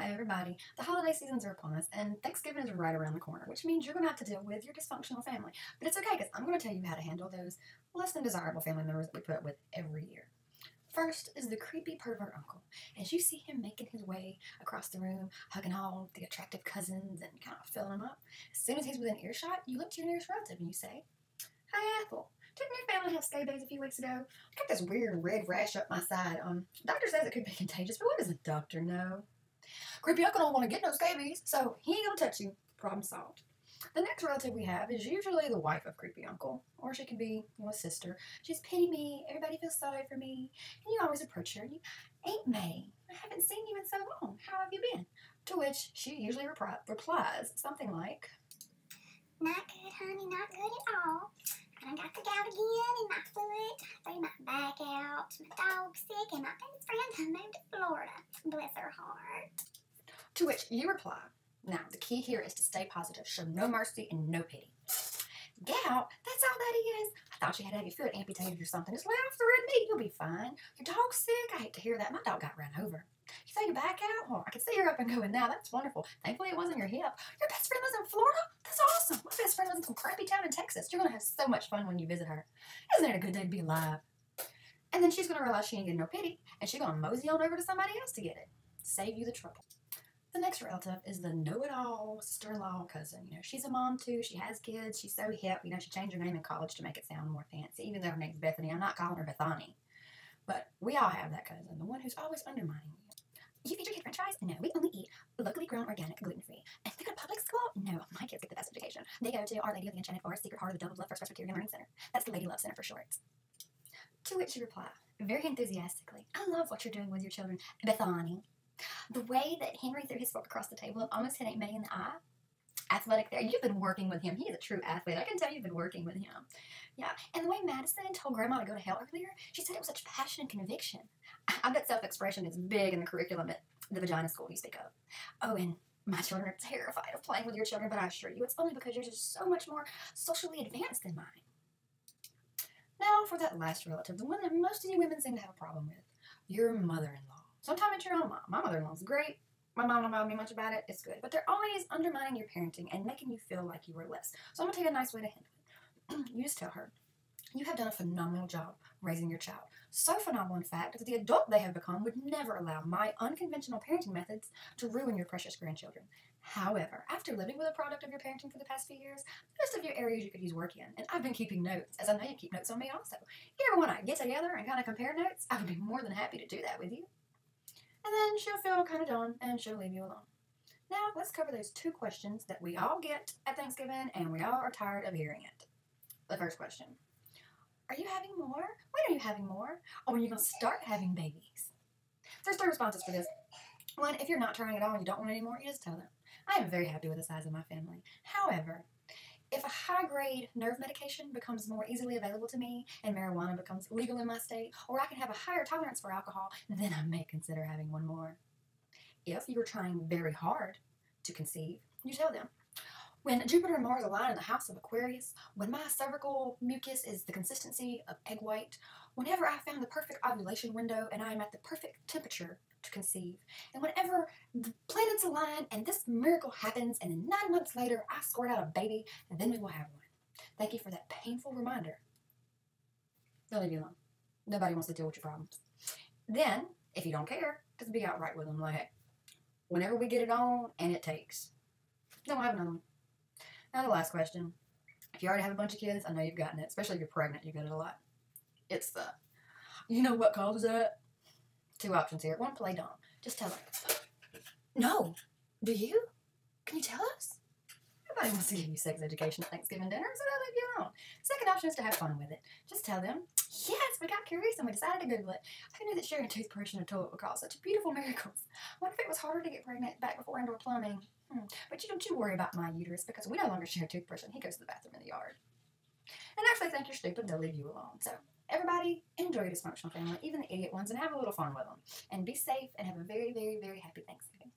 Hi, everybody. The holiday seasons are upon us, and Thanksgiving is right around the corner, which means you're going to have to deal with your dysfunctional family. But it's okay, because I'm going to tell you how to handle those less than desirable family members that we put up with every year. First is the creepy pervert uncle. As you see him making his way across the room, hugging all the attractive cousins and kind of filling them up, as soon as he's within earshot, you look to your nearest relative and you say, "Hi, Ethel. Didn't your family have scabies a few weeks ago? I got this weird red rash up my side. Doctor says it could be contagious, but what does the doctor know? Creepy uncle don't want to get no scabies, so he ain't gonna touch you. Problem solved." The next relative we have is usually the wife of creepy uncle, or she could be, a sister. She's pity me, everybody feels sorry for me, and you always approach her and you, "Aunt May, I haven't seen you in so long. How have you been?" To which she usually replies something like, "Not good, honey, not good at all. I done got the gout again in my foot. Threw my back out. My dog's sick, and my best friend done moved to Florida. Bless her heart." To which you reply, "Now, the key here is to stay positive, show no mercy and no pity. Gout? That's all that is. I thought you had to have your foot amputated or something. Just lay off the red meat, you'll be fine. Your dog's sick? I hate to hear that. My dog got run over. You throw your back out? Well, I can see you're up and going now. That's wonderful. Thankfully, it wasn't your hip. Your best friend lives in Florida? That's awesome. My best friend lives in some crappy town in Texas. You're going to have so much fun when you visit her. Isn't it a good day to be alive?" And then she's going to realize she ain't getting no pity, and she's going to mosey on over to somebody else to get it. Save you the trouble. The next relative is the know-it-all sister-in-law cousin. She's a mom too. She has kids. She's so hip. She changed her name in college to make it sound more fancy. Even though her name's Bethany, I'm not calling her Bethany. But we all have that cousin, the one who's always undermining you. "You feed your kid french fries? No, we only eat locally grown, organic, gluten-free. And they go to public school? No, my kids get the best education. They go to Our Lady of the Enchanted Forest, Secret Heart of the Double Love First Presbyterian Learning Center. That's the Lady Love Center for short." To which you reply, very enthusiastically, "I love what you're doing with your children, Bethany." The way that Henry threw his fork across the table and almost hit Aunt May in the eye. Athletic there. You've been working with him. He is a true athlete. I can tell you've been working with him. Yeah. And the way Madison told Grandma to go to hell earlier, she said it with such passion and conviction. I bet self-expression is big in the curriculum at the vagina school you speak of. Oh, and my children are terrified of playing with your children, but I assure you it's only because yours is so much more socially advanced than mine. Now for that last relative, the one that most of you women seem to have a problem with, your mother-in-law. Sometimes it's your own mom. My mother-in-law's great. My mom don't bother me much about it. It's good. But they're always undermining your parenting and making you feel like you are less. So I'm going to tell you a nice way to handle it. You just tell her, "You have done a phenomenal job raising your child. So phenomenal, in fact, that the adult they have become would never allow my unconventional parenting methods to ruin your precious grandchildren. However, after living with a product of your parenting for the past few years, there's a few areas you could use work in. And I've been keeping notes, as I know you keep notes on me also. If you ever want to get together and kind of compare notes, I would be more than happy to do that with you." And then she'll feel kind of done, and she'll leave you alone. Now, let's cover those two questions that we all get at Thanksgiving, and we all are tired of hearing it. The first question, are you having more? When are you having more? Or when are you going to start having babies? There's three responses for this. One, if you're not trying at all and you don't want any more, you just tell them. I am very happy with the size of my family. However, if a high-grade nerve medication becomes more easily available to me and marijuana becomes legal in my state, or I can have a higher tolerance for alcohol, then I may consider having one more. If you're trying very hard to conceive, you tell them, when Jupiter and Mars align in the house of Aquarius, when my cervical mucus is the consistency of egg white, whenever I found the perfect ovulation window and I am at the perfect temperature to conceive, and whenever the planets align and this miracle happens and then 9 months later I squirt out a baby, and then we will have one. Thank you for that painful reminder. They'll leave you alone. Nobody wants to deal with your problems. Then, if you don't care, just be outright with them. Like, hey, whenever we get it on and it takes, don't have another one. Now the last question. If you already have a bunch of kids, I know you've gotten it, especially if you're pregnant, you get it a lot. It's the, "You know what causes that?" Two options here. One, play dumb. Just tell her. No. Do you? Can you tell us? Nobody wants to give you sex education at Thanksgiving dinner, so they'll leave you alone. Second option is to have fun with it. Just tell them, "Yes, we got curious and we decided to Google it. Who knew that sharing a toothbrush and a toilet would cause such beautiful miracles? What if it was harder to get pregnant back before indoor plumbing? But don't you worry about my uterus, because we no longer share a toothbrush and he goes to the bathroom in the yard." And if they think you're stupid, they'll leave you alone. So everybody, enjoy your dysfunctional family, even the idiot ones, and have a little fun with them. And be safe and have a very, very, very happy Thanksgiving.